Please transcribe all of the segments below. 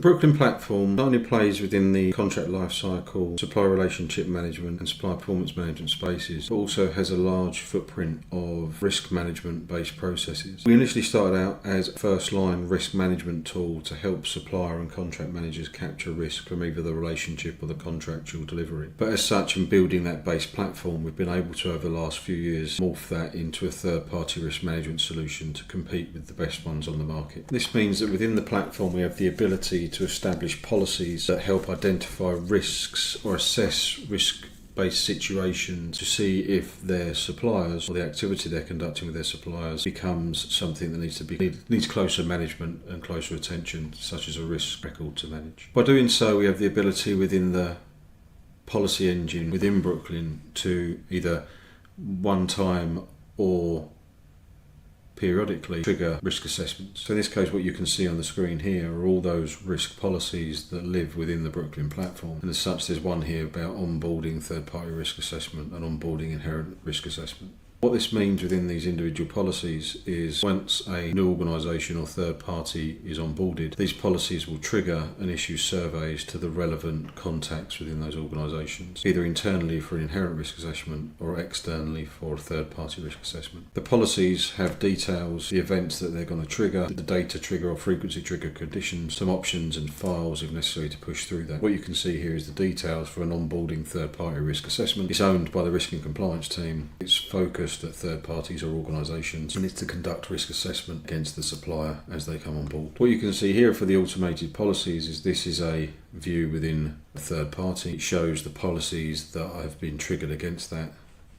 Brooklyn platform not only plays within the contract lifecycle, supplier relationship management and supplier performance management spaces, but also has a large footprint of risk management based processes. We initially started out as a first line risk management tool to help supplier and contract managers capture risk from either the relationship or the contractual delivery. But as such, in building that base platform, we've been able to, over the last few years, morph that into a third-party risk management solution to compete with the best ones on the market. This means that within the platform we have the ability to establish policies that help identify risks or assess risk-based situations to see if their suppliers or the activity they're conducting with their suppliers becomes something that needs closer management and closer attention, such as a risk record to manage. By doing so, we have the ability within the policy engine within Brooklyn to either one time or periodically trigger risk assessments. So in this case, what you can see on the screen here are all those risk policies that live within the Brooklyn platform. And as such, there's one here about onboarding third-party risk assessment and onboarding inherent risk assessment. What this means within these individual policies is once a new organisation or third party is onboarded, these policies will trigger and issue surveys to the relevant contacts within those organisations, either internally for an inherent risk assessment or externally for a third party risk assessment. The policies have details, the events that they're going to trigger, the data trigger or frequency trigger conditions, some options and files if necessary to push through that. What you can see here is the details for an onboarding third party risk assessment. It's owned by the risk and compliance team. It's focused at third parties or organisations, and it's to conduct risk assessment against the supplier as they come on board. What you can see here for the automated policies is this is a view within a third party. It shows the policies that have been triggered against that.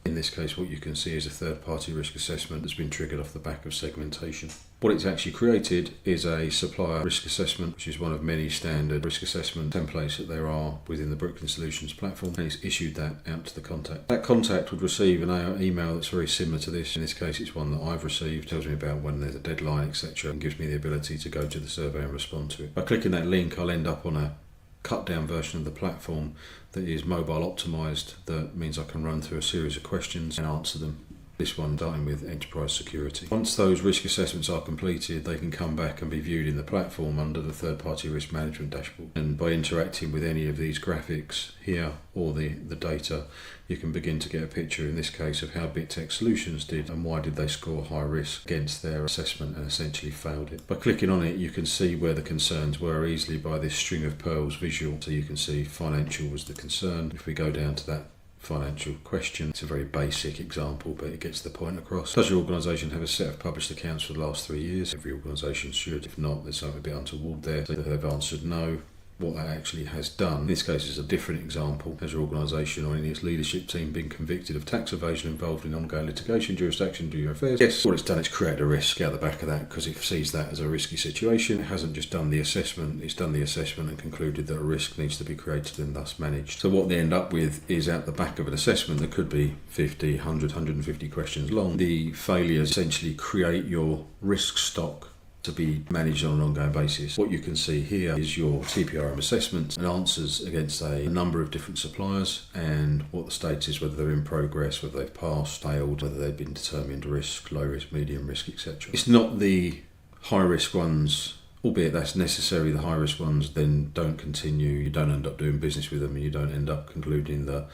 In this case, what you can see is a third-party risk assessment that's been triggered off the back of segmentation. What it's actually created is a supplier risk assessment, which is one of many standard risk assessment templates that there are within the Brooklyn Solutions platform, and it's issued that out to the contact. That contact would receive an email that's very similar to this. In this case, it's one that I've received, tells me about when there's a deadline, etc., and gives me the ability to go to the survey and respond to it. By clicking that link, I'll end up on a cut down version of the platform that is mobile optimized. That means I can run through a series of questions and answer them. This one starting with enterprise security. Once those risk assessments are completed, they can come back and be viewed in the platform under the third-party risk management dashboard. And by interacting with any of these graphics here or the data, you can begin to get a picture, in this case, of how BitTech Solutions did and why did they score high risk against their assessment and essentially failed it. By clicking on it, you can see where the concerns were easily by this string of pearls visual. So you can see financial was the concern. If we go down to that financial question, it's a very basic example, but it gets the point across. Does your organisation have a set of published accounts for the last 3 years? Every organisation should. If not, there's something a bit untoward there. So they've answered no. What that actually has done, in this case, is a different example. Has your organisation or any of its leadership team been convicted of tax evasion involved in ongoing litigation, jurisdiction, due affairs? Yes. What it's done is create a risk out the back of that because it sees that as a risky situation. It hasn't just done the assessment, it's done the assessment and concluded that a risk needs to be created and thus managed. So what they end up with is out the back of an assessment that could be 50, 100, 150 questions long. The failures essentially create your risk stock to be managed on an ongoing basis. What you can see here is your TPRM assessments and answers against a number of different suppliers and what the status is, whether they're in progress, whether they've passed, failed, whether they've been determined risk, low risk, medium risk, etc. It's not the high risk ones, albeit that's necessary. The high risk ones then don't continue, you don't end up doing business with them, and you don't end up concluding the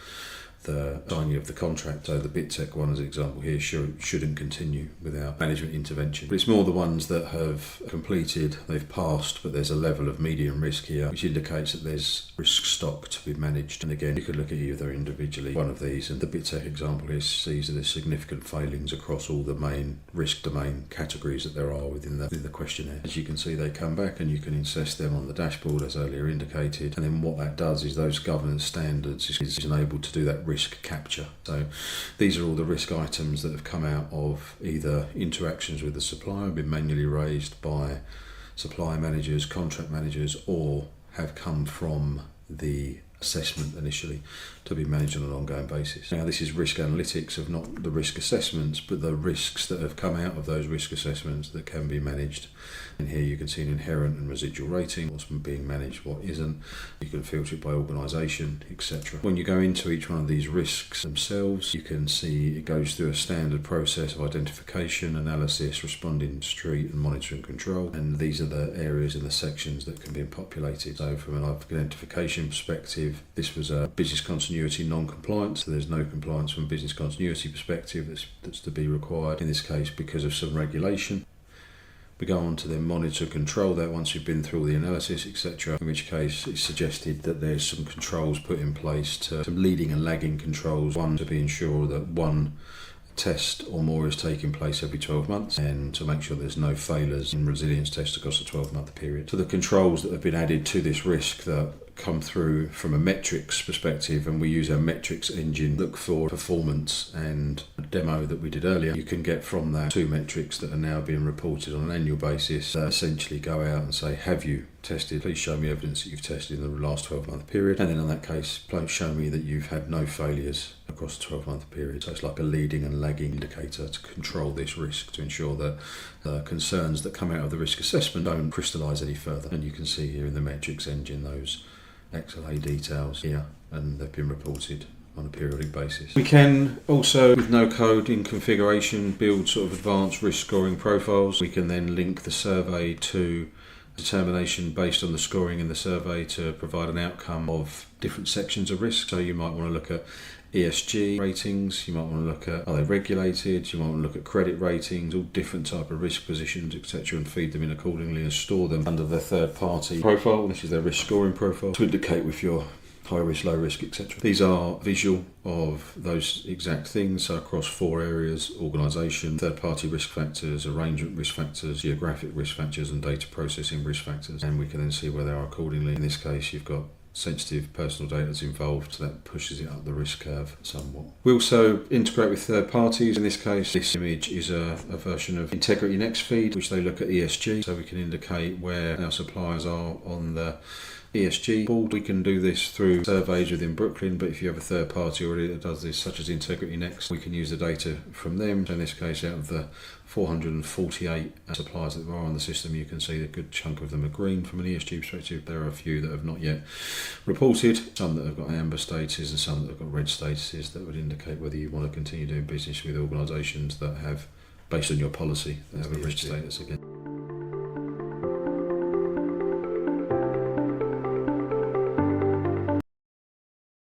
signing of the contract. So the BitTech one, as an example here, shouldn't continue without management intervention. But it's more the ones that have completed, they've passed, but there's a level of medium risk here, which indicates that there's risk stock to be managed. And again, you could look at either individually, one of these, and the BitTech example here sees that there's significant failings across all the main risk domain categories that there are within the questionnaire. As you can see, they come back and you can assess them on the dashboard, as earlier indicated. And then what that does is those governance standards is enabled to do that risk capture. So these are all the risk items that have come out of either interactions with the supplier, been manually raised by supply managers, contract managers, or have come from the assessment initially to be managed on an ongoing basis. Now, this is risk analytics of not the risk assessments, but the risks that have come out of those risk assessments that can be managed. And here you can see an inherent and residual rating, what's being managed, what isn't. You can filter it by organisation, etc. When you go into each one of these risks themselves, you can see it goes through a standard process of identification, analysis, responding, street and monitoring control. And these are the areas in the sections that can be populated. So from an identification perspective, this was a business continuity non-compliance. So there's no compliance from a business continuity perspective that's to be required in this case because of some regulation. We go on to then monitor control that once you've been through all the analysis, etc. In which case it's suggested that there's some controls put in place, some leading and lagging controls. One, to be ensure that one test or more is taking place every 12 months, and to make sure there's no failures in resilience tests across a 12-month period. So the controls that have been added to this risk that come through from a metrics perspective, and we use our metrics engine, look for performance, and a demo that we did earlier, you can get from that 2 metrics that are now being reported on an annual basis that essentially go out and say, have you tested? Please show me evidence that you've tested in the last 12-month period. And then in that case, please show me that you've had no failures across the 12-month period. So it's like a leading and lagging indicator to control this risk, to ensure that the concerns that come out of the risk assessment don't crystallise any further. And you can see here in the metrics engine those XLA details here, and they've been reported on a periodic basis. We can also, with no code in configuration, build sort of advanced risk scoring profiles. We can then link the survey to determination based on the scoring in the survey to provide an outcome of different sections of risk. So you might want to look at ESG ratings, you might want to look at are they regulated, you might want to look at credit ratings, all different type of risk positions, etc., and feed them in accordingly and store them under their third party profile, which is their risk scoring profile, to indicate if you're high risk, low risk, etc. These are visual of those exact things, so across 4 areas: organisation, third party risk factors, arrangement risk factors, geographic risk factors, and data processing risk factors. And we can then see where they are accordingly. In this case, you've got sensitive personal data is involved, so that pushes it up the risk curve somewhat. We also integrate with third parties. In this case, this image is a version of Integrity Next feed, which they look at ESG, so we can indicate where our suppliers are on the ESG board. We can do this through surveys within Brooklyn, but if you have a third party already that does this, such as Integrity Next, we can use the data from them. So in this case, out of the 448 suppliers that are on the system, you can see a good chunk of them are green from an ESG perspective. There are a few that have not yet reported, some that have got amber statuses and some that have got red statuses that would indicate whether you want to continue doing business with organisations that have, based on your policy, that have a red status again.